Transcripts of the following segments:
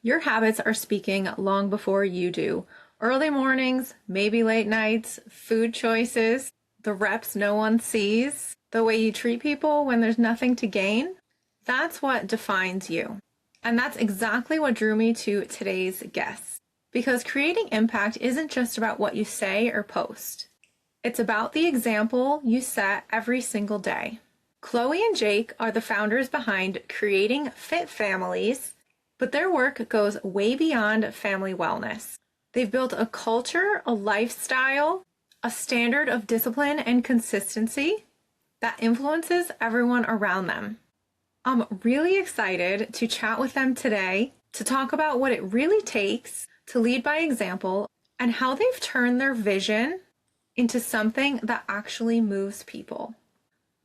Your habits are speaking long before you do. Early mornings, maybe late nights, food choices, the reps no one sees, the way you treat people when there's nothing to gain. That's what defines you. And that's exactly what drew me to today's guest. Because creating impact isn't just about what you say or post. It's about the example you set every single day. Chloe and Jake are the founders behind Creating Fit Families, but their work goes way beyond family wellness. They've built a culture, a lifestyle, a standard of discipline and consistency that influences everyone around them. I'm really excited to chat with them today to talk about what it really takes to lead by example and how they've turned their vision into something that actually moves people.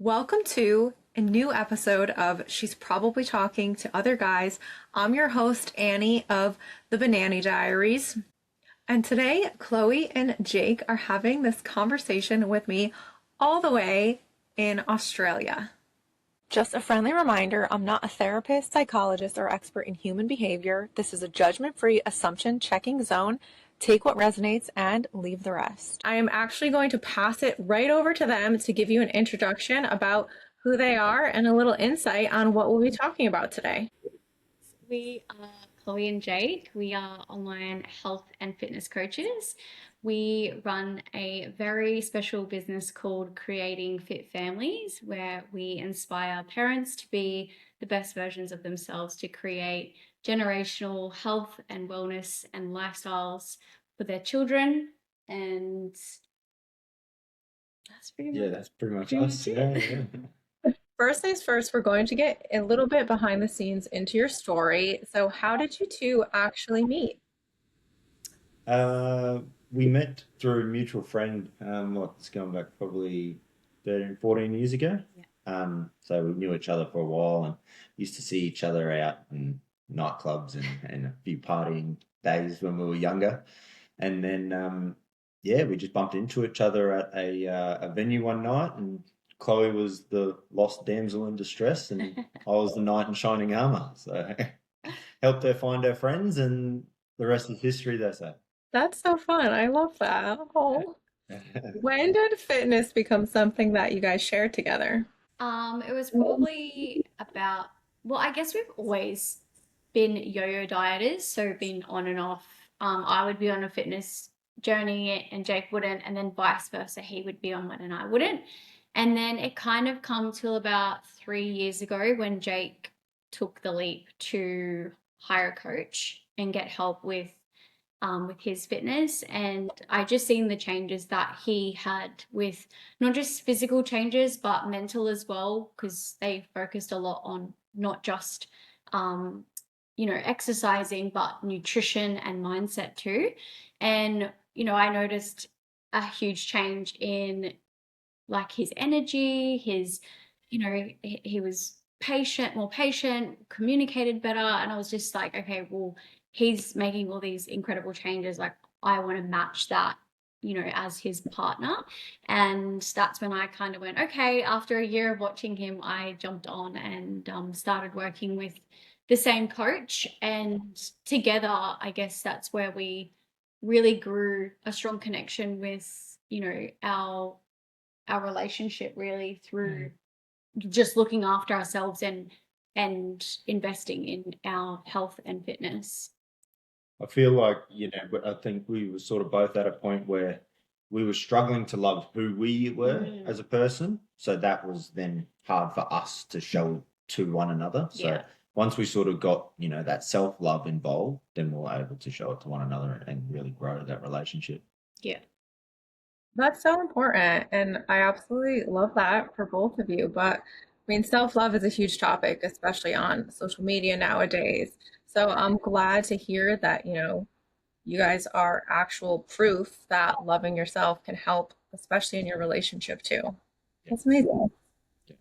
Welcome to a new episode of She's Probably Talking to Other Guys. I'm your host, Annie of the Banana Diaries. And today, Chloe and Jake are having this conversation with me all the way in Australia. Just a friendly reminder, I'm not a therapist, psychologist, or expert in human behavior. This is a judgment-free, assumption-checking zone. Take what resonates and leave the rest. I am actually going to pass it right over to them to give you an introduction about who they are and a little insight on what we'll be talking about today. We are Chloe and Jake. We are online health and fitness coaches. We run a very special business called Creating Fit Families, where we inspire parents to be the best versions of themselves to create generational health and wellness and lifestyles for their children. And that's pretty much pretty us. much it. Yeah. First things first, we're going to get a little bit behind the scenes into your story. So how did you two actually meet? We met through a mutual friend, it's going back probably 13, 14 years ago. Yeah. So we knew each other for a while and used to see each other out in nightclubs and a few partying days when we were younger. And then, we just bumped into each other at a venue one night, and Chloe was the lost damsel in distress, and I was the knight in shining armor. So helped her find her friends, and the rest is history, they say. That's so fun. I love that. Oh. When did fitness become something that you guys shared together? It was probably about, well, I guess we've always been yo-yo dieters, so been on and off. I would be on a fitness journey and Jake wouldn't, and then vice versa. He would be on one and I wouldn't. And then it kind of come till about 3 years ago when Jake took the leap to hire a coach and get help with his fitness. And I just seen the changes that he had with not just physical changes, but mental as well, because they focused a lot on not just, exercising, but nutrition and mindset too. And, I noticed a huge change in like his energy, he was more patient, communicated better. And I was just like, okay, well, he's making all these incredible changes. Like, I want to match that, as his partner. And that's when I kind of went, okay, after a year of watching him, I jumped on and started working with the same coach. And together, I guess that's where we really grew a strong connection with, our relationship really through just looking after ourselves and investing in our health and fitness. I feel like, I think we were sort of both at a point where we were struggling to love who we were as a person. So that was then hard for us to show to one another. So Yeah. once we sort of got, that self-love involved, then we were able to show it to one another and really grow that relationship. Yeah. That's so important. And I absolutely love that for both of you. But I mean, self-love is a huge topic, especially on social media nowadays. So I'm glad to hear that, you guys are actual proof that loving yourself can help, especially in your relationship too. Yeah. That's amazing. Yeah.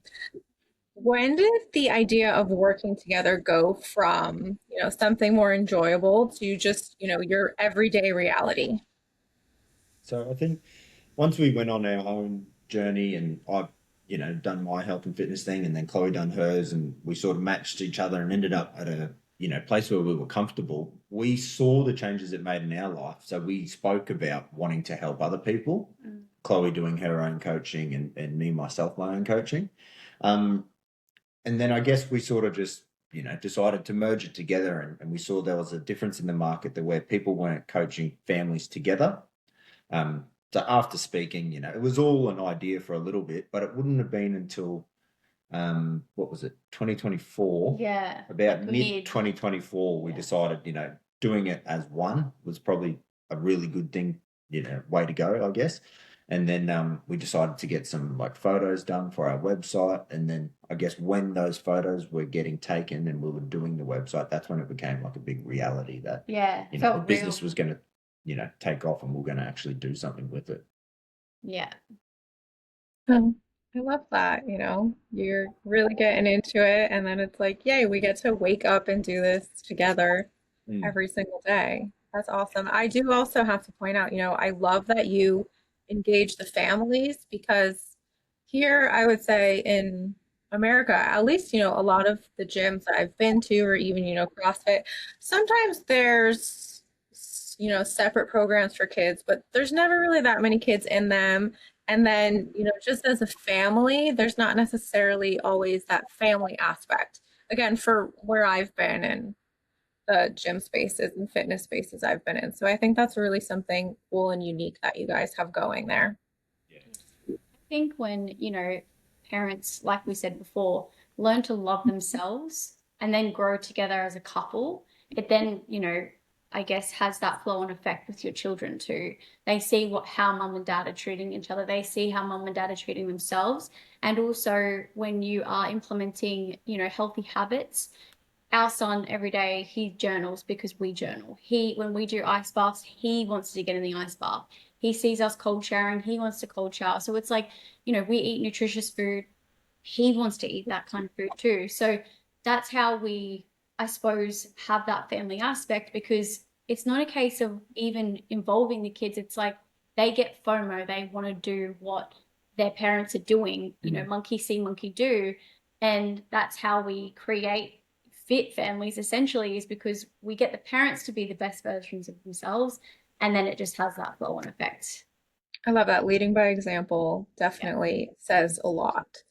When did the idea of working together go from, something more enjoyable to just, your everyday reality? So I think once we went on our own journey and I've, done my health and fitness thing and then Chloe done hers and we sort of matched each other and ended up at place where we were comfortable, we saw the changes it made in our life. So we spoke about wanting to help other people. Chloe doing her own coaching and me, myself, my own coaching. And then I guess we sort of just, decided to merge it together, and we saw there was a difference in the market that where people weren't coaching families together. So after speaking, it was all an idea for a little bit, but it wouldn't have been until what was it, 2024? Yeah, About like mid 2024, we decided, doing it as one was probably a really good thing, way to go, I guess. And then we decided to get some like photos done for our website. And then I guess when those photos were getting taken and we were doing the website, that's when it became like a big reality that, the felt business real. was going to, take off and we're going to actually do something with it. Yeah. I love that, you're really getting into it, and then it's like, yay, we get to wake up and do this together every single day. That's awesome. I do also have to point out, I love that you engage the families, because here I would say in America, at least, a lot of the gyms that I've been to, or even, CrossFit, sometimes there's, separate programs for kids, but there's never really that many kids in them. And then, just as a family, there's not necessarily always that family aspect. Again, for where I've been in the gym spaces and fitness spaces I've been in. So I think that's really something cool and unique that you guys have going there. I think when, parents, like we said before, learn to love themselves and then grow together as a couple, it then, I guess has that flow on effect with your children too. They see how mum and dad are treating each other. They see how mum and dad are treating themselves. And also when you are implementing, healthy habits, our son every day, he journals because we journal. When we do ice baths, he wants to get in the ice bath. He sees us cold showering, he wants to cold shower. So it's like, we eat nutritious food. He wants to eat that kind of food too. So that's how we, I suppose, have that family aspect, because it's not a case of even involving the kids. It's like they get FOMO. They want to do what their parents are doing, monkey see, monkey do. And that's how we create fit families, essentially, is because we get the parents to be the best versions of themselves, and then it just has that flow on effect. I love that. Leading by example definitely says a lot.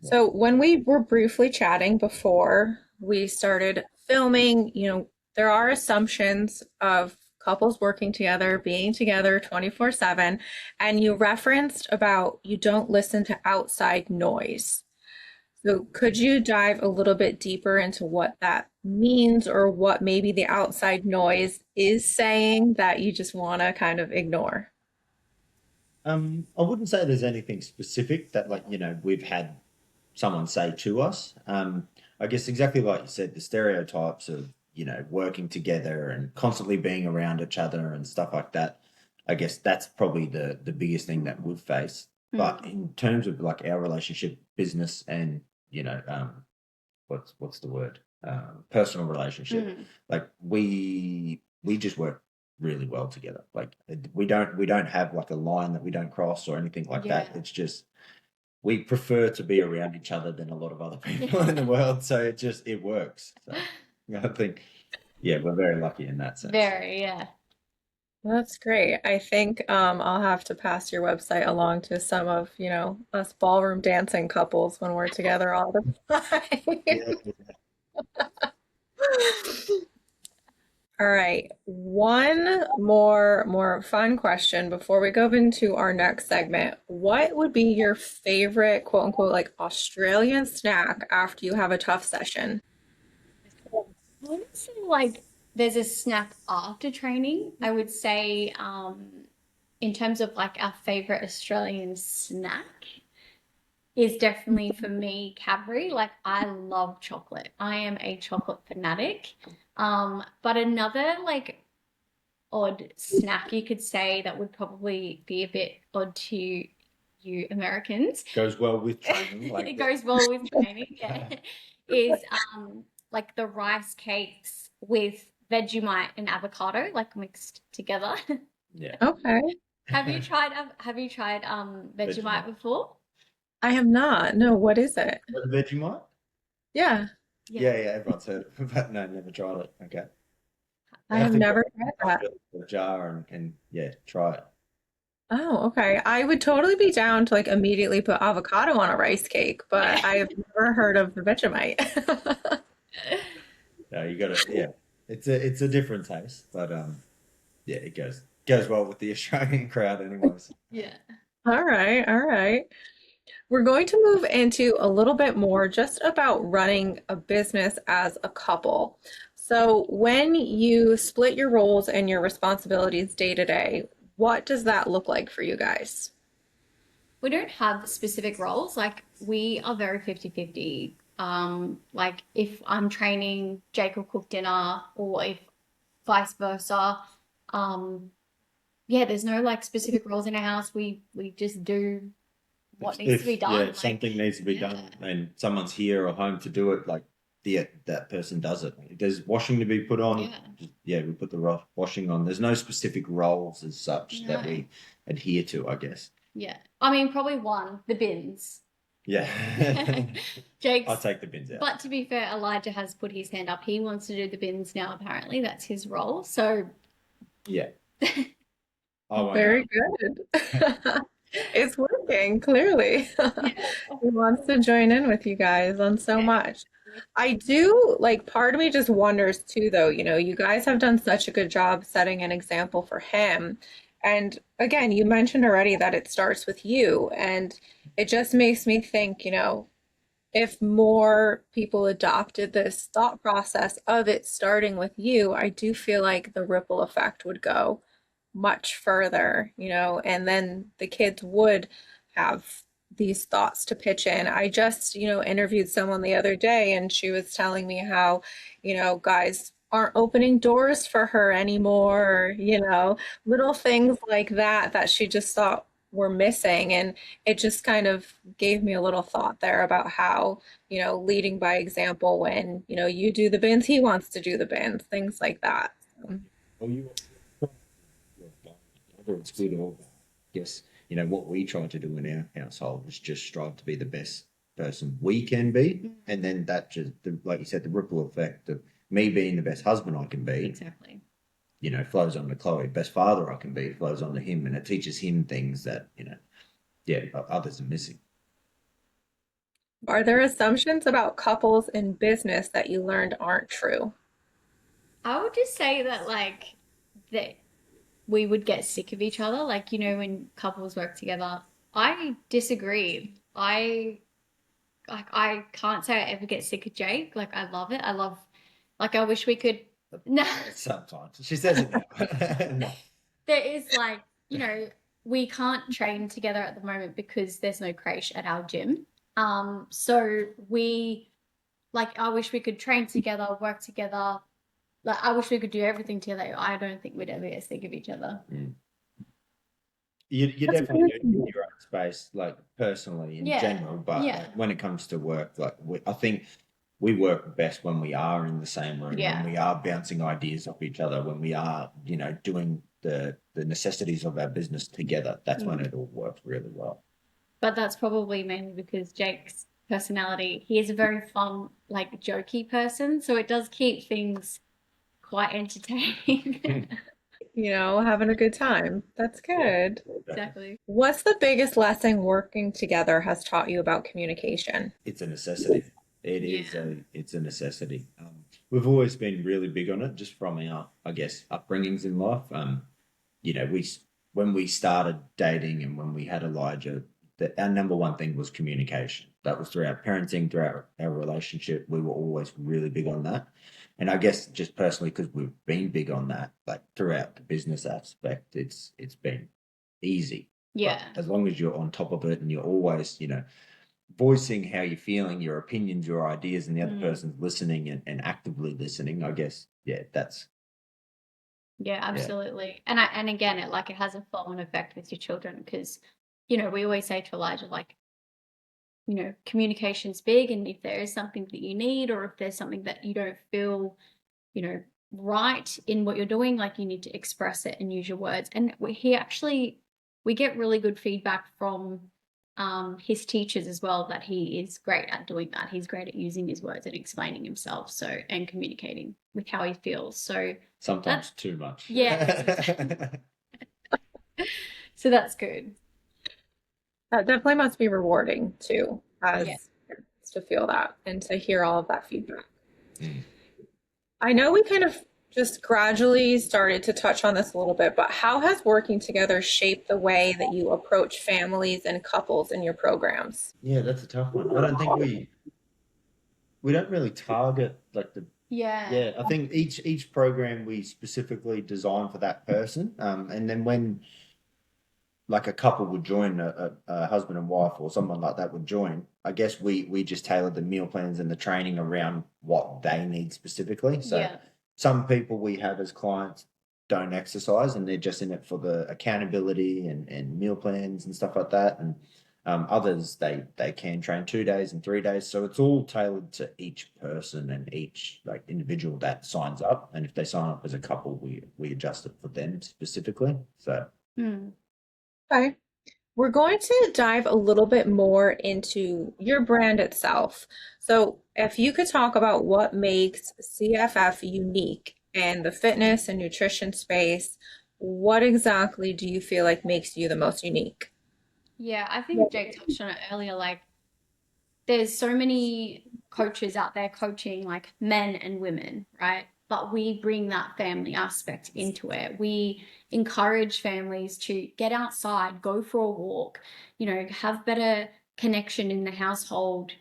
So when we were briefly chatting before we started filming, there are assumptions of couples working together, being together 24/7, and you referenced about you don't listen to outside noise. So could you dive a little bit deeper into what that means, or what maybe the outside noise is saying that you just want to kind of ignore? I wouldn't say there's anything specific that we've had someone say to us. I guess exactly like you said, the stereotypes of, working together and constantly being around each other and stuff like that. I guess that's probably the biggest thing that we've faced. But in terms of like our relationship, business and, what's the word? Personal relationship. Like we just work really well together. Like we don't have like a line that we don't cross or anything like that. It's just we prefer to be around each other than a lot of other people in the world. So it works. So I think, we're very lucky in that sense. Very, yeah. That's great. I think I'll have to pass your website along to some of, us ballroom dancing couples when we're together all the time. Yeah. All right. One more fun question before we go into our next segment. What would be your favorite quote unquote like Australian snack after you have a tough session? I would say like there's a snack after training. I would say in terms of like our favorite Australian snack is definitely for me Cadbury. Like I love chocolate. I am a chocolate fanatic. But another like odd snack you could say that would probably be a bit odd to you Americans. Goes well with training. Like It goes well with training, yeah. Is like the rice cakes with Vegemite and avocado like mixed together. Yeah. Okay. Have you tried Vegemite Vegemite. before? I have not. No, what is it? What, Vegemite? Yeah. Yeah, yeah, everyone's heard of it, but no, never tried it. Okay. I I have have to go never tried find that. a jar and yeah, try it. Oh, okay. I would totally be down to like immediately put avocado on a rice cake, Yeah. but I've never heard of the Vegemite. No, you got to, yeah. It's a different taste, but yeah, it goes well with the Australian crowd, anyways. Yeah. All right, all right. We're going to move into a little bit more just about running a business as a couple. So, when you split your roles and your responsibilities day to day, what does that look like for you guys? We don't have specific roles. Like we are very 50-50. Like if I'm training, Jake will cook dinner, or if vice versa. Um, yeah, there's no like specific roles in our house. We just do what needs to be Yeah, done. if Like, something needs to be yeah, done and someone's here or home to do it, like that person does it. If there's washing to be put on, yeah, yeah, we put the washing on. There's no specific roles as such that no, we adhere to, I guess. yeah. I mean, probably one, the bins. Yeah. I'll Jake's, take the bins out. but to be fair, Elijah has put his hand up. He wants to do the bins now, apparently. That's his role. So, Yeah, I won't Very good. It's working, clearly. yeah. He wants to join in with you guys on so Yeah. much. I do, like, part of me just wonders too, though, you guys have done such a good job setting an example for him. And again, you mentioned already that it starts with you, and it just makes me think, if more people adopted this thought process of it starting with you, I do feel like the ripple effect would go much further, and then the kids would have these thoughts to pitch in. I just, interviewed someone the other day and she was telling me how, guys aren't opening doors for her anymore, little things like that that she just thought were missing. And it just kind of gave me a little thought there about how, leading by example when, you do the bins, he wants to do the bins, things like that. So, Well, whether it's good or bad. Yes, what we try to do in our household is just strive to be the best person we can be, and then that just, like you said, the ripple effect of me being the best husband I can be, Exactly. flows on to Chloe. Best father I can be flows on to him, and it teaches him things that yeah, others are missing. are there assumptions about couples in business that you learned aren't true? I would just say that like that we would get sick of each other. Like, when couples work together. I disagree. I can't say I ever get sick of Jake. Like I love it. I love like I wish we could no Sometimes she says it now. No. there is like, we can't train together at the moment because there's no crèche at our gym. So we like I wish we could train together, work together. Like I wish we could do everything together. I don't think we'd ever get sick of each other. Mm. You That's definitely do really need your own space, like personally in Yeah. general, but Yeah. like, when it comes to work, like I think we work best when we are in the same room, when Yeah. we are bouncing ideas off each other, when we are, doing the necessities of our business together. That's when Mm. it all works really well. But that's probably mainly because Jake's personality, he is a very fun, like jokey person. So it does keep things quite entertaining. having a good time. That's Yeah, good. exactly. Exactly. What's the biggest lesson working together has taught you about communication? It's a necessity. Yeah. It's a necessity. We've always been really big on it, just from our, I guess, upbringings in life. We when we started dating and when we had Elijah, our number one thing was communication. That was through our parenting, through our relationship. We were always really big on that. And I guess just personally, because we've been big on that, like throughout the business aspect, it's been easy. But Yeah. as long as you're on top of it and you're always, voicing how you're feeling, your opinions, your ideas, and the other Mm. person's listening and actively listening, I guess, yeah, that's Yeah, yeah. absolutely. And again, it has a flow-on effect with your children because, we always say to Elijah, like, communication's big, and if there is something that you need, or if there's something that you don't feel, you know, right in what you're doing, like you need to express it and use your words. And we get really good feedback from his teachers as well that he is great at doing that. He's great at using his words and explaining himself, so, and communicating with how he feels. So Sometimes too much. yeah, so that's good. That definitely must be rewarding too, as Yeah. parents to feel that and to hear all of that feedback. Mm. I know we kind of just gradually started to touch on this a little bit, but how has working together shaped the way that you approach families and couples in your programs? Yeah, that's a tough one. I don't think we don't really target like the Yeah. yeah. I think each program we specifically design for that person, and then when like a couple would join a husband and wife or someone like that would join, I guess we just tailor the meal plans and the training around what they need specifically. So Yeah. some people we have as clients don't exercise and they're just in it for the accountability and meal plans and stuff like that. And others they can train 2 days and 3 days. So it's all tailored to each person and each like individual that signs up. And if they sign up as a couple, we adjust it for them specifically. So Mm. Okay. We're going to dive a little bit more into your brand itself. So, if you could talk about what makes CFF unique in the fitness and nutrition space, what exactly do you feel like makes you the most unique? Yeah, I think Jake touched on it earlier. Like, there's so many coaches out there coaching like men and women, right? But we bring that family aspect into it. We encourage families to get outside, go for a walk, have better connection in the household,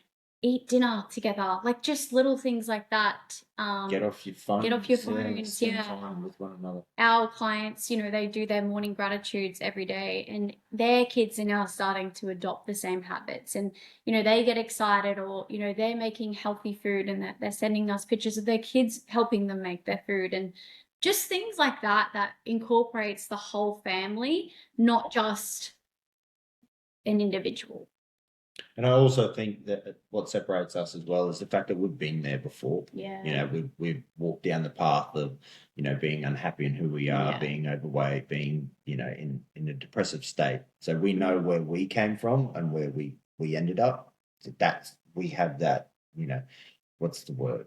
eat dinner together, like just little things like that. get off your phones. Get off your Yeah, phones, spend yeah. time with one another. Our clients, they do their morning gratitudes every day, and their kids are now starting to adopt the same habits. And, they get excited, or, they're making healthy food and that they're sending us pictures of their kids helping them make their food. And just things like that, that incorporates the whole family, not just an individual. And I also think that what separates us as well is the fact that we've been there before. Yeah. We've walked down the path of, being unhappy in who we are, Yeah. being overweight, being, in a depressive state. So we know where we came from and where we ended up. So we have that, what's the word?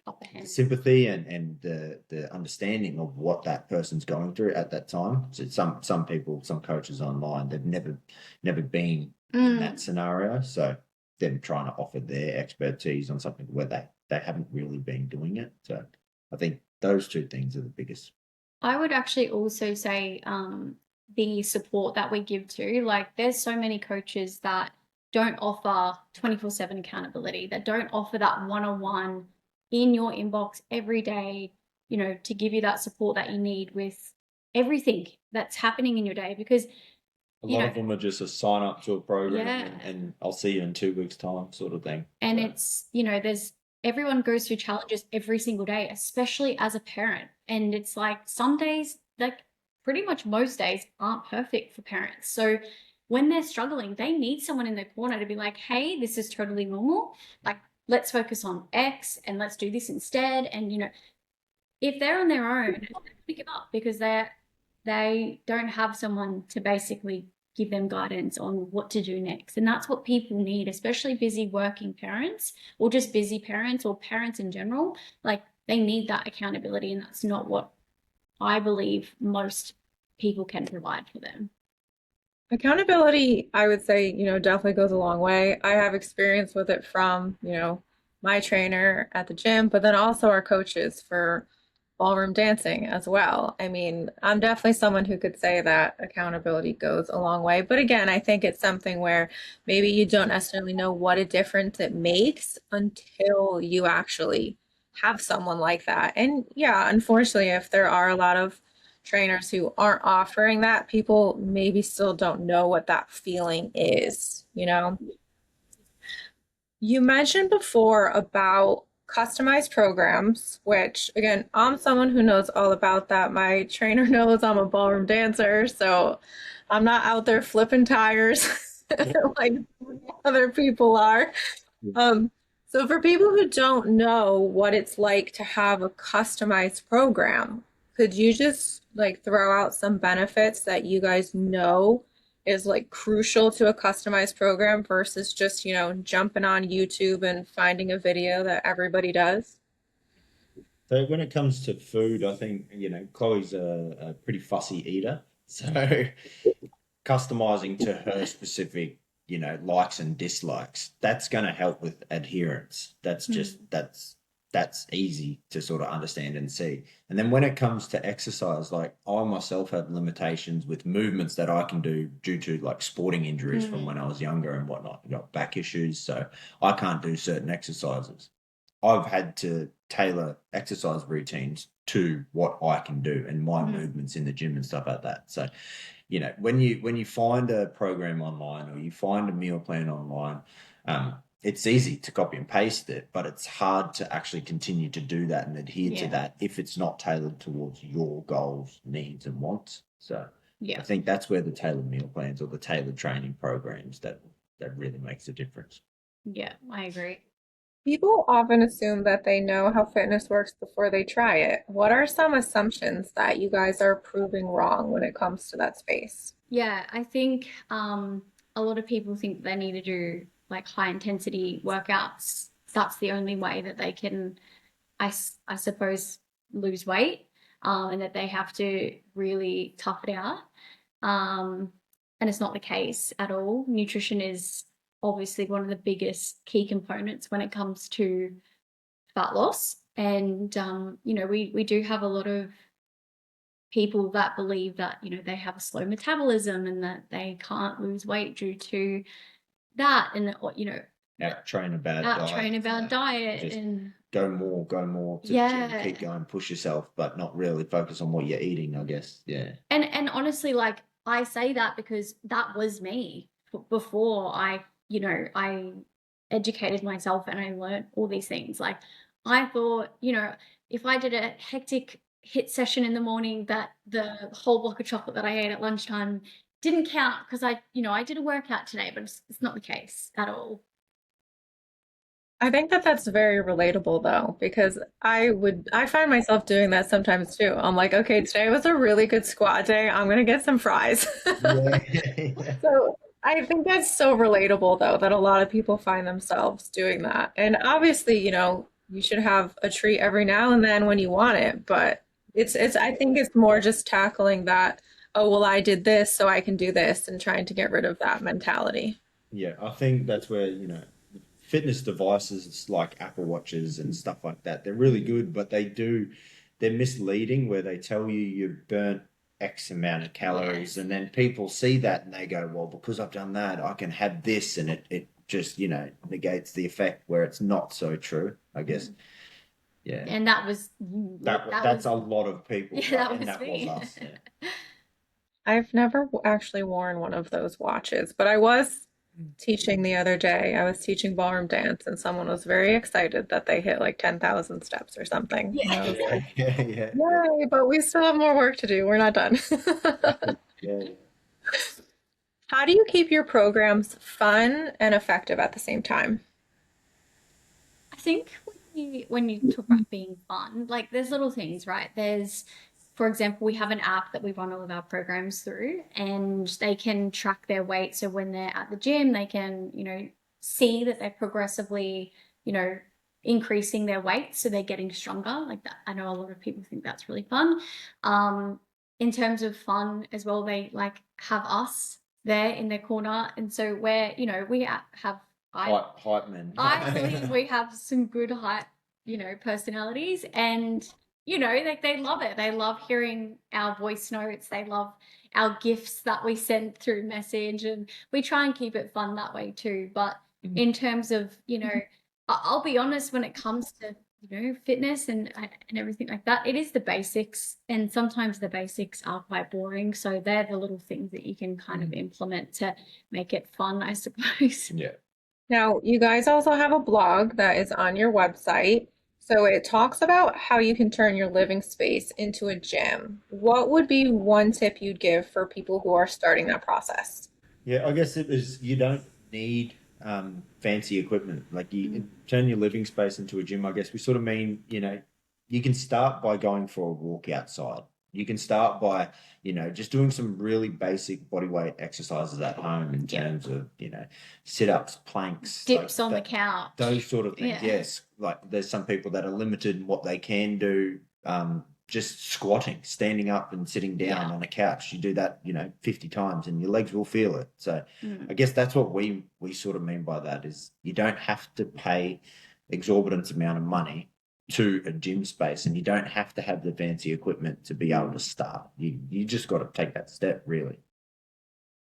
Upper hand. Sympathy and the understanding of what that person's going through at that time. So some people, some coaches online, they've never been in that scenario. So them trying to offer their expertise on something where they haven't really been doing it. So I think those two things are the biggest. I would actually also say the support that we give to, like, there's so many coaches that don't offer 24/7 accountability, that don't offer that one-on-one in your inbox every day, to give you that support that you need with everything that's happening in your day. Because A lot of them are just a sign up to a program Yeah. and I'll see you in 2 weeks' time sort of thing. And So, it's, everyone goes through challenges every single day, especially as a parent. And it's like some days, like pretty much most days, aren't perfect for parents. So when they're struggling, they need someone in their corner to be like, hey, this is totally normal. Like, let's focus on X and let's do this instead. And, if they're on their own, they're going to give up because they don't have someone to basically give them guidance on what to do next. And that's what people need, especially busy working parents or just busy parents or parents in general. Like, they need that accountability, and that's not what I believe most people can provide for them. Accountability, I would say, definitely goes a long way. I have experience with it from, my trainer at the gym, but then also our coaches for ballroom dancing as well. I mean, I'm definitely someone who could say that accountability goes a long way. But again, I think it's something where maybe you don't necessarily know what a difference it makes until you actually have someone like that. And yeah, unfortunately, if there are a lot of trainers who aren't offering that, people maybe still don't know what that feeling is. You mentioned before about customized programs, which again, I'm someone who knows all about that. My trainer knows I'm a ballroom dancer, so I'm not out there flipping tires like other people are. So for people who don't know what it's like to have a customized program, could you just like throw out some benefits that you guys know is like crucial to a customized program versus just, jumping on YouTube and finding a video that everybody does? So when it comes to food, I think, Chloe's a pretty fussy eater. So customizing to her specific, likes and dislikes, that's going to help with adherence. That's easy to sort of understand and see. And then when it comes to exercise, like I myself have limitations with movements that I can do due to like sporting injuries from when I was younger and whatnot. I got back issues, so I can't do certain exercises. I've had to tailor exercise routines to what I can do and my movements in the gym and stuff like that. So, when you find a program online or you find a meal plan online, it's easy to copy and paste it, but it's hard to actually continue to do that and adhere to that if it's not tailored towards your goals, needs, and wants. So I think that's where the tailored meal plans or the tailored training programs that really makes a difference. Yeah, I agree. People often assume that they know how fitness works before they try it. What are some assumptions that you guys are proving wrong when it comes to that space? Yeah, I think a lot of people think they need to do like high intensity workouts. That's the only way that they can, I suppose, lose weight, and that they have to really tough it out. And it's not the case at all. Nutrition is obviously one of the biggest key components when it comes to fat loss. And, we do have a lot of people that believe that, they have a slow metabolism and that they can't lose weight due to that. And that, Train a bad train a bad diet just and go more to the gym, keep going, push yourself, but not really focus on what you're eating, I guess. Yeah. And honestly, like I say that because that was me before I educated myself and I learned all these things. Like I thought, if I did a hectic hit session in the morning, that the whole block of chocolate that I ate at lunchtime didn't count because I did a workout today, but it's not the case at all. I think that that's very relatable though, because I find myself doing that sometimes too. I'm like, okay, today was a really good squat day. I'm gonna get some fries. Yeah. Yeah. So I think that's so relatable though, that a lot of people find themselves doing that. And obviously, you should have a treat every now and then when you want it, but I think it's more just tackling that, oh, well, I did this, so I can do this, and trying to get rid of that mentality. Yeah, I think that's where, fitness devices like Apple Watches and stuff like that, they're really good, but they're misleading where they tell you you've burnt X amount of calories, and then people see that and they go, well, because I've done that, I can have this, and it just, negates the effect where it's not so true, I guess. Yeah. And that was That's a lot of people, yeah, that and was that me. was us. Yeah. I've never actually worn one of those watches, but I was teaching the other day. I was teaching ballroom dance, and someone was very excited that they hit like 10,000 steps or something. And I was Yeah, like, yeah, yeah, yay, but we still have more work to do. We're not done. yeah. How do you keep your programs fun and effective at the same time? I think when you talk about being fun, like there's little things, right? For example, we have an app that we run all of our programs through, and they can track their weight. So when they're at the gym, they can, see that they're progressively, you know, increasing their weight, so they're getting stronger. Like that, I know a lot of people think that's really fun. Um, in terms of fun as well, they like have us there in their corner, and so we have I Hype man. I believe we have some good hype, personalities, and they love it. They love hearing our voice notes. They love our gifts that we send through message, and we try and keep it fun that way too. But in terms of, I'll be honest, when it comes to fitness and everything like that, it is the basics, and sometimes the basics are quite boring. So they're the little things that you can kind of implement to make it fun, I suppose. Yeah. Now, you guys also have a blog that is on your website. So it talks about how you can turn your living space into a gym. What would be one tip you'd give for people who are starting that process? Yeah, I guess it was you don't need fancy equipment. Like you turn your living space into a gym, I guess we sort of mean, you can start by going for a walk outside. You can start by, just doing some really basic body weight exercises at home in terms of, sit-ups, planks, Dips on the couch. those sort of things. Yeah. Yes. Like there's some people that are limited in what they can do. Just squatting, standing up and sitting down on a couch. You do that, 50 times and your legs will feel it. So I guess that's what we sort of mean by that is you don't have to pay exorbitant amount of money to a gym space, and you don't have to have the fancy equipment to be able to start. You just got to take that step, really.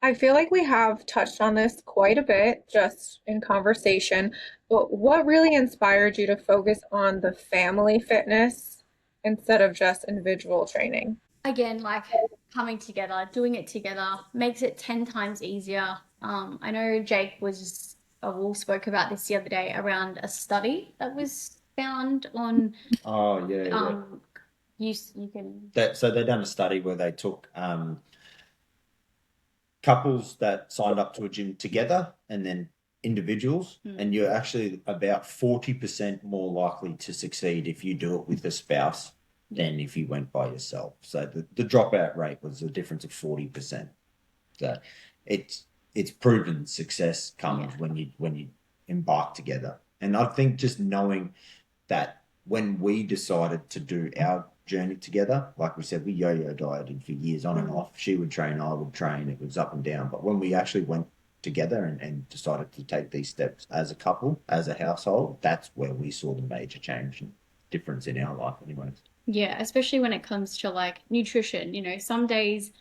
I feel like we have touched on this quite a bit just in conversation, but what really inspired you to focus on the family fitness instead of just individual training? Again, like coming together, doing it together makes it 10 times easier. I know Jake was, we spoke about this the other day around a study that was found on, Oh yeah. you can, So they done a study where they took couples that signed up to a gym together and then individuals, and you're actually about 40% more likely to succeed if you do it with a spouse than if you went by yourself. So the dropout rate was a difference of 40%. So it's proven success comes when you embark together. And I think just knowing that when we decided to do our journey together, like we said, we yo-yo dieted for years on and off. She would train, I would train. It was up and down. But when we actually went together and decided to take these steps as a couple, as a household, that's where we saw the major change and difference in our life anyways. yeah, especially when it comes to like nutrition, some days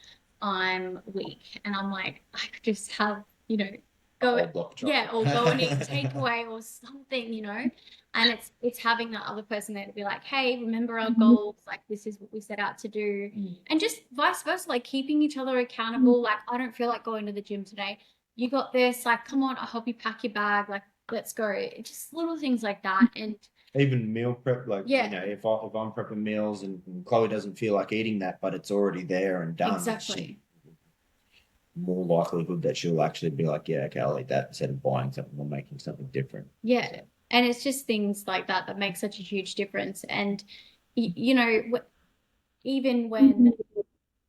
I'm weak and I'm like, I could just have, Whole go, block of yeah, or chocolate. go and eat takeaway or something, and it's having that other person there to be like, hey, remember our goals, like this is what we set out to do. And just vice versa, like keeping each other accountable. Like, I don't feel like going to the gym today, you got this, like, come on, I'll help you pack your bag, like, let's go. Just little things like that. And Even meal prep, like, yeah, if I'm prepping meals and Chloe doesn't feel like eating that, but it's already there and done, exactly. more likelihood that she'll actually be like, yeah, okay, I'll eat that instead of buying something or making something different. Yeah. So, And it's just things like that that make such a huge difference. And, even when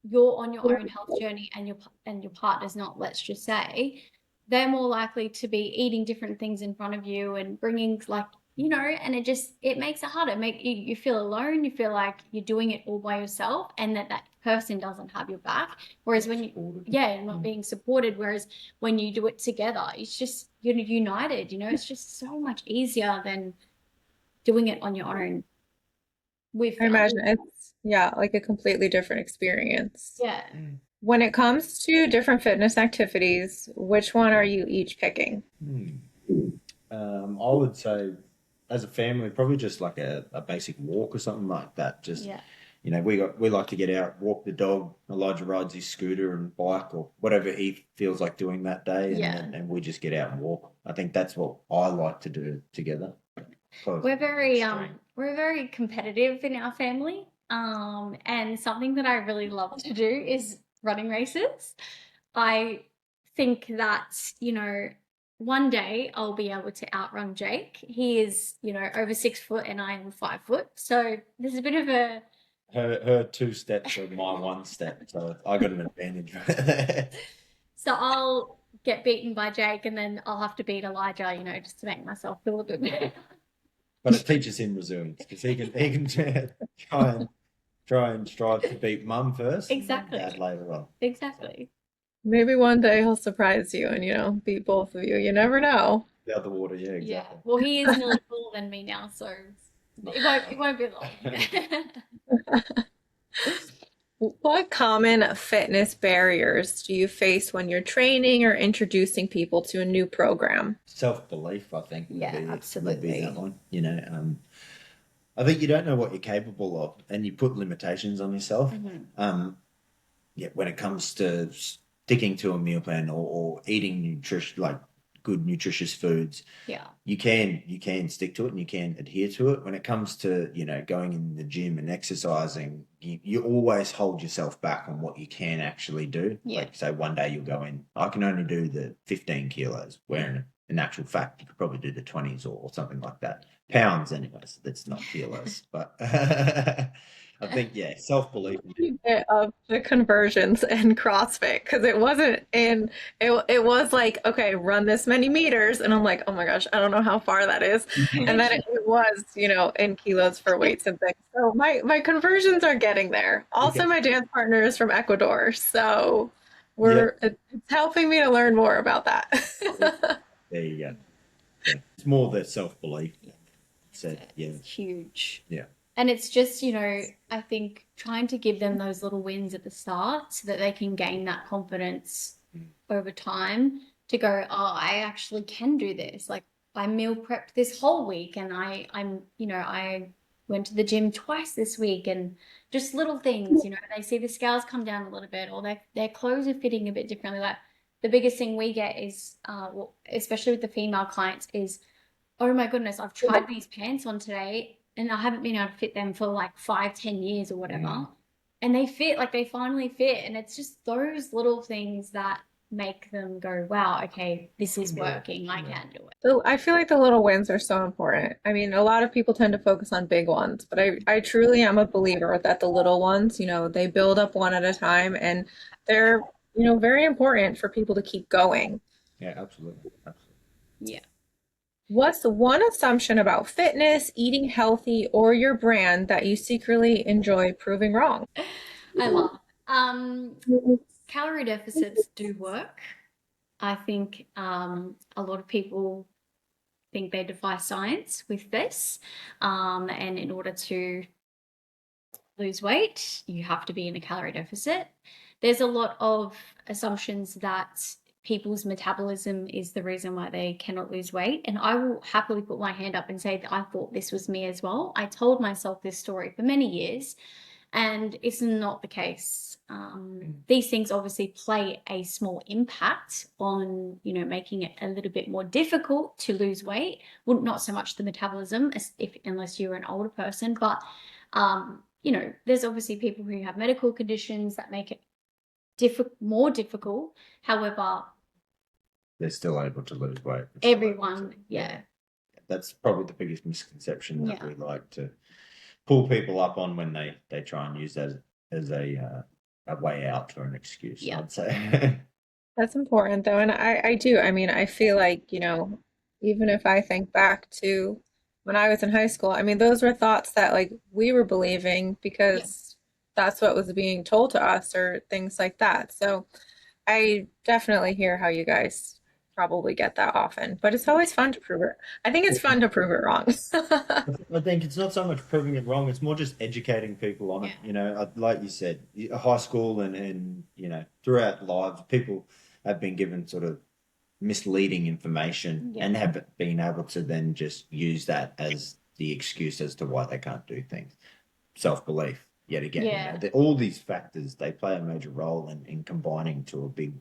you're on your own health journey and your partner's not, let's just say, they're more likely to be eating different things in front of you and bringing like, and it makes it harder. You feel alone. You feel like you're doing it all by yourself, and that person doesn't have your back. Whereas when not being supported. Whereas when you do it together, it's just you're united. It's just so much easier than doing it on your own. We've I found. imagine it's, yeah, like a completely different experience. Yeah. When it comes to different fitness activities, which one are you each picking? I would say as a family, probably just like a basic walk or something like that. Just, Yeah. we like to get out, walk the dog. Elijah rides his scooter and bike or whatever he feels like doing that day. And we just get out and walk. I think that's what I like to do together. We're very competitive in our family. And something that I really love to do is running races. I think that, one day I'll be able to outrun Jake. He is, over 6 foot and I am 5 foot. So there's a bit of a her 2 steps or my 1 step. So I got an advantage right there. So I'll get beaten by Jake and then I'll have to beat Elijah, just to make myself feel a bit better. But it teaches him resilience because he can try and strive to beat mum first. Exactly. And dad later on. Exactly. Maybe one day he'll surprise you and, beat both of you. You never know. Out the water, yeah, exactly. Yeah. Well, he is nearly taller than me now, so it won't be long. What common fitness barriers do you face when you're training or introducing people to a new program? Self-belief, I think. Yeah, absolutely. Would be that one. I think you don't know what you're capable of, and you put limitations on yourself. When it comes to sticking to a meal plan or eating good nutritious foods, you can stick to it and you can adhere to it. When it comes to going in the gym and exercising, you always hold yourself back on what you can actually do. Like, say one day you'll go in, I can only do the 15 kilos, where in actual fact you could probably do the 20s or something like that. Pounds anyways, that's not kilos. But I think, yeah, self-belief. Bit of the conversions in CrossFit because it wasn't in it was like, okay, run this many meters, and I'm like, oh my gosh, I don't know how far that is. And then it was, in kilos for weights and things. So my conversions are getting there. Also, Okay. my dance partner is from Ecuador, so Yep. it's helping me to learn more about that. There you go. Yeah. It's more the self-belief. So, yeah. It's huge. Yeah. And it's just, I think trying to give them those little wins at the start so that they can gain that confidence over time to go, oh, I actually can do this. Like I meal prepped this whole week and I went to the gym twice this week and just little things, they see the scales come down a little bit or their clothes are fitting a bit differently. Like the biggest thing we get is, especially with the female clients is, oh my goodness, I've tried these pants on today and I haven't been able to fit them for like 5-10 years or whatever. And they fit, like they finally fit. And it's just those little things that make them go, wow, okay, this is working. I can do it. So I feel like the little wins are so important. I mean, a lot of people tend to focus on big ones, but I truly am a believer that the little ones, they build up one at a time and they're, very important for people to keep going. Yeah, absolutely. Absolutely. Yeah. What's the one assumption about fitness, eating healthy, or your brand that you secretly enjoy proving wrong? I love. Calorie deficits do work. I think a lot of people think they defy science with this. And in order to lose weight, you have to be in a calorie deficit. There's a lot of assumptions that people's metabolism is the reason why they cannot lose weight. And I will happily put my hand up and say that I thought this was me as well. I told myself this story for many years, and it's not the case. These things obviously play a small impact on, making it a little bit more difficult to lose weight. Well, not so much the metabolism, unless you're an older person, but there's obviously people who have medical conditions that make it more difficult. However, they're still able to lose weight. Everyone, yeah. That's probably the biggest misconception that Yeah. we like to pull people up on when they try and use that as a way out or an excuse. Yeah. I'd say. That's important though. And I do. I mean, I feel like, even if I think back to when I was in high school, I mean, those were thoughts that like we were believing because that's what was being told to us or things like that. So I definitely hear how you guys probably get that often, but it's always fun to prove it. I think it's fun to prove it wrong. I think it's not so much proving it wrong; it's more just educating people on it. Like you said, high school and throughout lives, people have been given sort of misleading information and have been able to then just use that as the excuse as to why they can't do things. Self-belief, yet again, all these factors, they play a major role in combining to a big,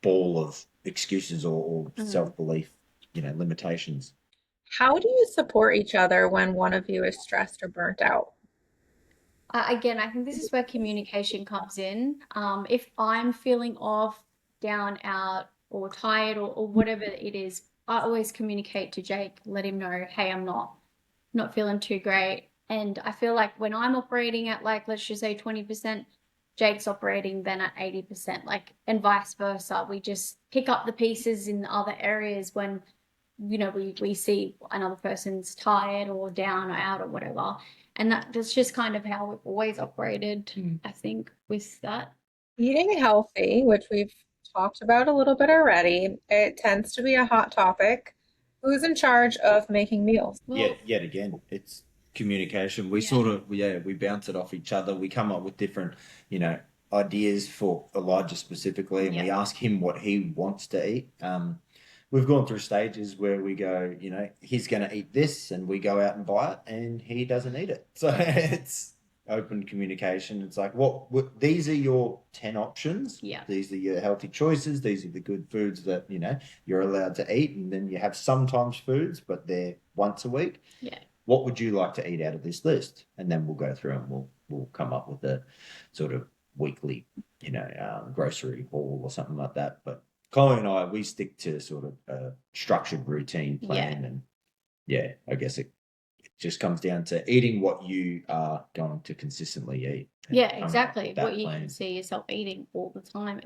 ball of excuses or self-belief, limitations. How do you support each other when one of you is stressed or burnt out? Again, I think this is where communication comes in. If I'm feeling off, down, out, or tired, or whatever it is, I always communicate to Jake, let him know, hey, I'm not feeling too great. And I feel like when I'm operating at like, let's just say 20%, Jake's operating then at 80%, and vice versa. We just pick up the pieces in other areas when, we see another person's tired or down or out or whatever. And that's just kind of how we've always operated, I think, with that. Eating healthy, which we've talked about a little bit already, it tends to be a hot topic. Who's in charge of making meals? Well, Yet again, it's communication. We sort of we bounce it off each other. We come up with different, ideas for Elijah specifically, and we ask him what he wants to eat. We've gone through stages where we go, he's going to eat this, and we go out and buy it, and he doesn't eat it. So it's open communication. It's like, what these are your 10 options. Yeah. These are your healthy choices. These are the good foods that, you're allowed to eat. And then you have sometimes foods, but they're once a week. Yeah. What would you like to eat out of this list? And then we'll go through and we'll come up with a sort of weekly, grocery haul or something like that. But Chloe and I, we stick to sort of a structured routine plan. And I guess it just comes down to eating what you are going to consistently eat. and Yeah, coming up exactly. with that What you plan. can see yourself eating all the time.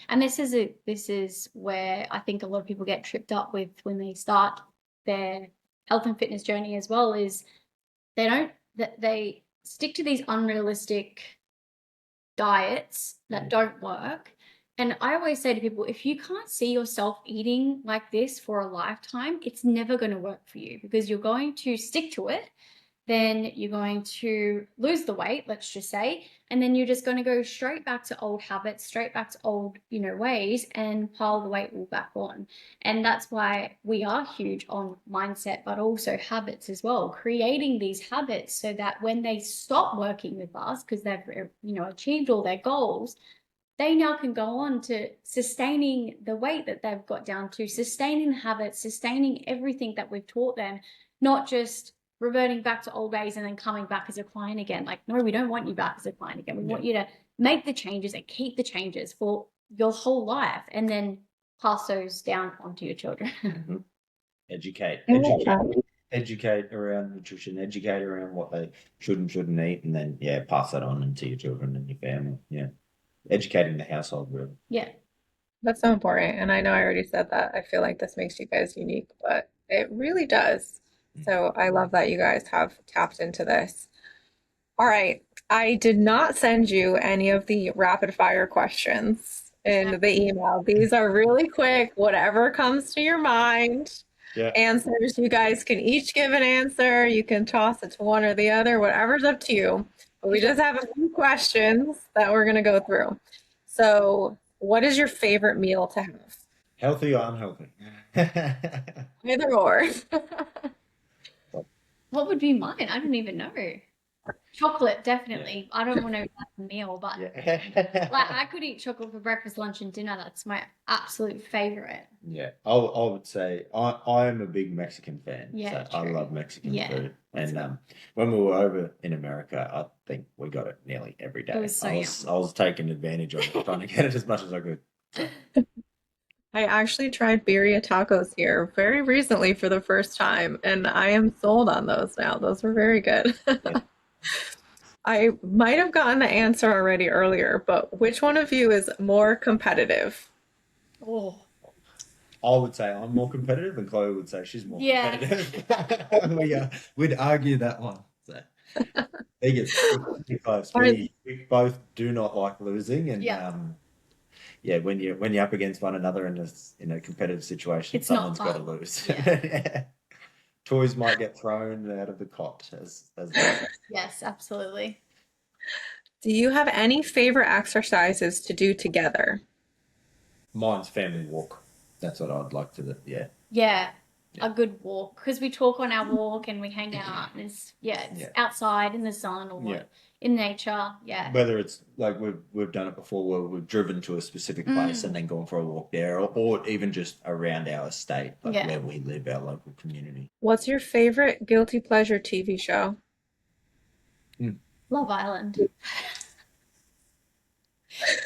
And this is where I think a lot of people get tripped up with when they start their health and fitness journey as well, is they stick to these unrealistic diets that don't work. And I always say to people, if you can't see yourself eating like this for a lifetime, it's never going to work for you, because you're going to stick to it. Then you're going to lose the weight, let's just say, and then you're just going to go straight back to old habits, straight back to old, ways, and pile the weight all back on. And that's why we are huge on mindset, but also habits as well, creating these habits so that when they stop working with us, because they've, achieved all their goals, they now can go on to sustaining the weight that they've got down to, sustaining the habits, sustaining everything that we've taught them, not just reverting back to old ways and then coming back as a client again. Like, no, we don't want you back as a client again. We want you to make the changes and keep the changes for your whole life, and then pass those down onto your children. Educate around nutrition, educate around what they should and shouldn't eat, and then pass that on into your children and your family. Educating the household, really. Yeah. That's so important. And I know I already said that. I feel like this makes you guys unique, but it really does. So I love that you guys have tapped into this. All right. I did not send you any of the rapid fire questions in the email. These are really quick, whatever comes to your mind. Answers. You guys can each give an answer. You can toss it to one or the other, whatever's up to you. But we just have a few questions that we're going to go through. So, what is your favorite meal to have? Healthy or unhealthy? Either or. What would be mine? I don't even know. Chocolate, definitely. I don't want to have a meal, but like I could eat chocolate for breakfast, lunch, and dinner. That's my absolute favorite. I would say I am a big Mexican fan. Yeah, so I love Mexican food. And right. when we were over in America, I think we got it nearly every day. It was so I was taking advantage of it, trying to get it as much as I could. So. I actually tried birria tacos here very recently for the first time, and I am sold on those now. Those were very good. I might have gotten the answer already earlier, but which one of you is more competitive? Oh, I would say I'm more competitive, and Chloe would say she's more competitive. We'd argue that one. So they get pretty close. We both do not like losing, and when you're up against one another in a competitive situation, someone's got to lose. Toys might get thrown out of the cot, as yes, absolutely. Do you have any favorite exercises to do together? Mine's family walk. That's what I'd like to do. Yeah, a good walk, because we talk on our walk and we hang out, and it's outside in the sun or in nature. Yeah. Whether it's like we've done it before, where we've driven to a specific place and then gone for a walk there, or even just around our estate, like where we live, our local community. What's your favorite guilty pleasure TV show? Love Island.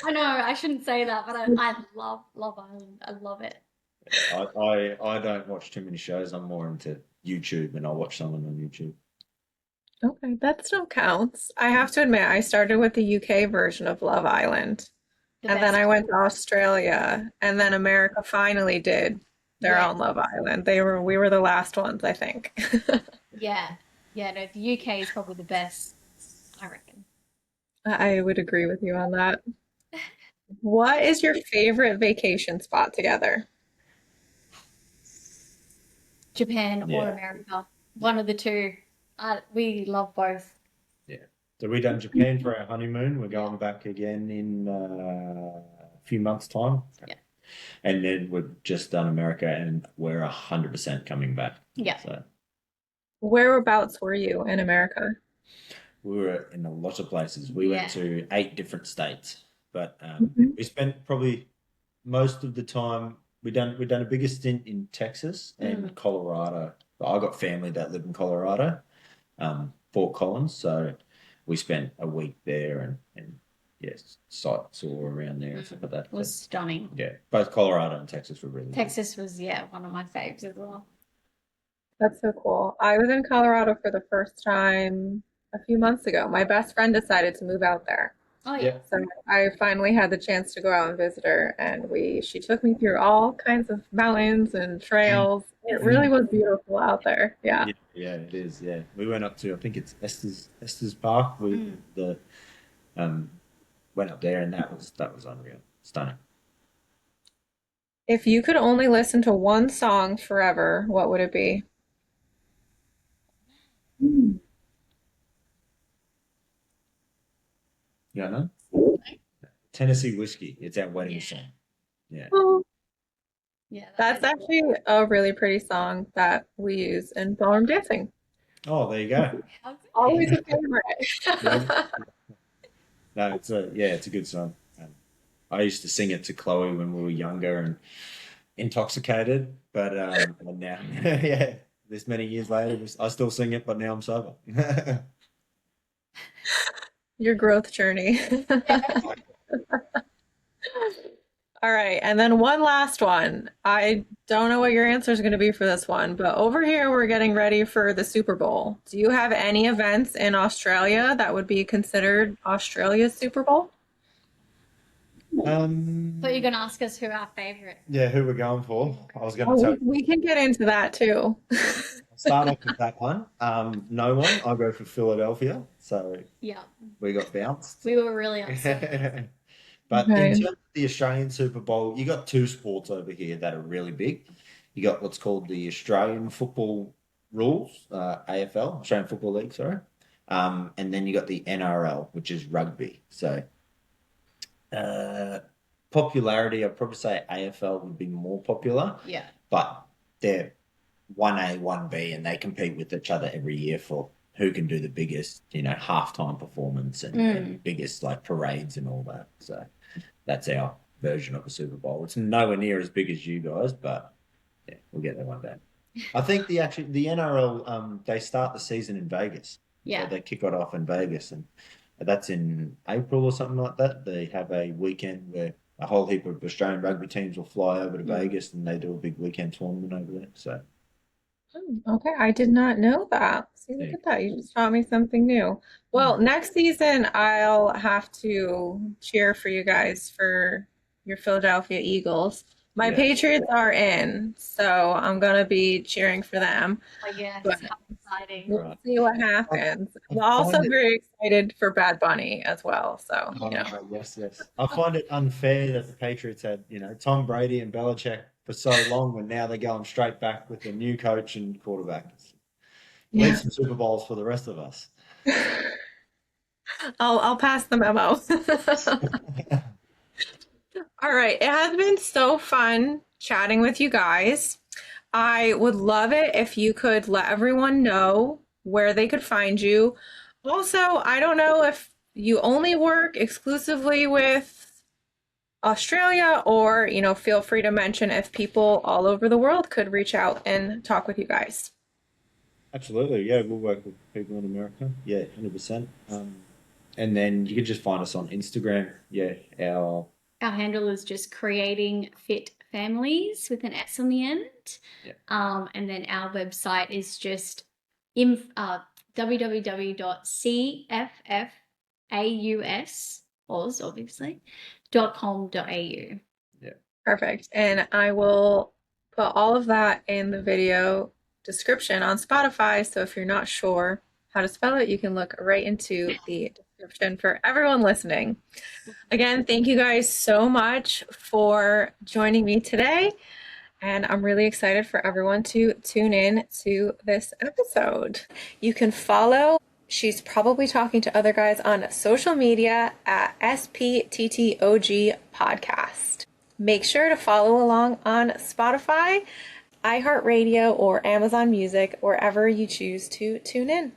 I know I shouldn't say that, but I love Love Island. I love it. I don't watch too many shows. I'm more into YouTube, and I'll watch someone on YouTube. Okay, that still counts. I have to admit, I started with the UK version of Love Island, and then I went to Australia, and then America finally did their own Love Island. We were the last ones, I think. No, the UK is probably the best, I reckon. I would agree with you on that. What is your favorite vacation spot together? Japan or America, one of the two. We love both. So we done Japan for our honeymoon. We're going back again in a few months' time. And then we've just done America, and we're 100% coming back. So Whereabouts were you in America? we were in a lot of places. We went to 8 different states, but we spent probably most of the time. We done a bigger stint in Texas and Colorado. I got family that live in Colorado, Fort Collins. So we spent a week there and sights all around there and stuff like that. It was stunning. Yeah, both Colorado and Texas were really Texas was one of my faves as well. That's so cool. I was in Colorado for the first time a few months ago. My best friend decided to move out there. Oh yeah. Yeah. So I finally had the chance to go out and visit her, and she took me through all kinds of mountains and trails. It really Mm. was beautiful out there. Yeah. Yeah, yeah, it is. Yeah, we went up to, I think it's Estes Park. We Mm. the um went up there, and that was unreal, stunning. If you could only listen to one song forever, what would it be? Mm. You know, Tennessee whiskey. It's our wedding Yeah. song. Yeah. Oh, Yeah, that that's is. actually a really pretty song that we use in ballroom dancing. Oh, there you go. How Always good. a Yeah. favorite. No, it's a good song. I used to sing it to Chloe when we were younger and intoxicated, but and now, yeah, this many years later, I still sing it, but now I'm sober. Your growth journey. All right, and then one last one. I don't know what your answer is going to be for this one, but over here we're getting ready for the Super Bowl. Do you have any events in Australia that would be considered Australia's Super Bowl? But you're Um, gonna ask us who our favorite. yeah, who we're going for? I was going Oh, to tell we can get into that too. I'll start off with that one. No one. I'll go for Philadelphia. So Yeah, we got bounced. we were really upset. But in Okay. terms of the Australian Super Bowl, you got two sports over here that are really big. You got what's called the Australian Football Rules, AFL, Australian Football League, sorry. And then you got the NRL, which is rugby. So uh, popularity, I'd probably say AFL would be more popular, Yeah. but they're 1A, 1B, and they compete with each other every year for who can do the biggest, halftime performance and Mm. biggest like parades and all that. So that's our version of a Super Bowl. It's nowhere near as big as you guys, but yeah, we'll get there one day. I think the NRL they start the season in Vegas. So Yeah. they kick it off in Vegas, and that's in April or something like that. They have a weekend where a whole heap of Australian rugby teams will fly over to Mm. Vegas, and they do a big weekend tournament over there. So Okay, I did not know that. See, look yeah, at that. You just taught me something new. Well, mm, next season I'll have to cheer for you guys for your Philadelphia Eagles. My yeah. Patriots are in, so I'm gonna be cheering for them. I guess But how exciting. we'll Right. see what I, happens. I I'm also find it. very excited for Bad Bunny as well. So, Oh, yes, yes. I find it unfair that the Patriots had, Tom Brady and Belichick for so long, and now they're going straight back with a new coach and quarterback. Leave yeah. some Super Bowls for the rest of us. I'll pass the memo. All right. It has been so fun chatting with you guys. I would love it if you could let everyone know where they could find you. Also, I don't know if you only work exclusively with Australia or, feel free to mention if people all over the world could reach out and talk with you guys. Absolutely, yeah. We'll work with people in America. Yeah, 100%. And then you can just find us on Instagram. Yeah, Our handle is just creating fit families with an S on the end. yeah, And then our website is just inf www.cffaus, Oz obviously, .com.au. yeah. Perfect. And I will put all of that in the video description on Spotify. So if you're not sure how to spell it, you can look right into the description for everyone listening. Again, thank you guys so much for joining me today. And I'm really excited for everyone to tune in to this episode. You can follow, she's probably talking to other guys on social media at spttog podcast. Make sure to follow along on Spotify, iHeartRadio, or Amazon Music, wherever you choose to tune in.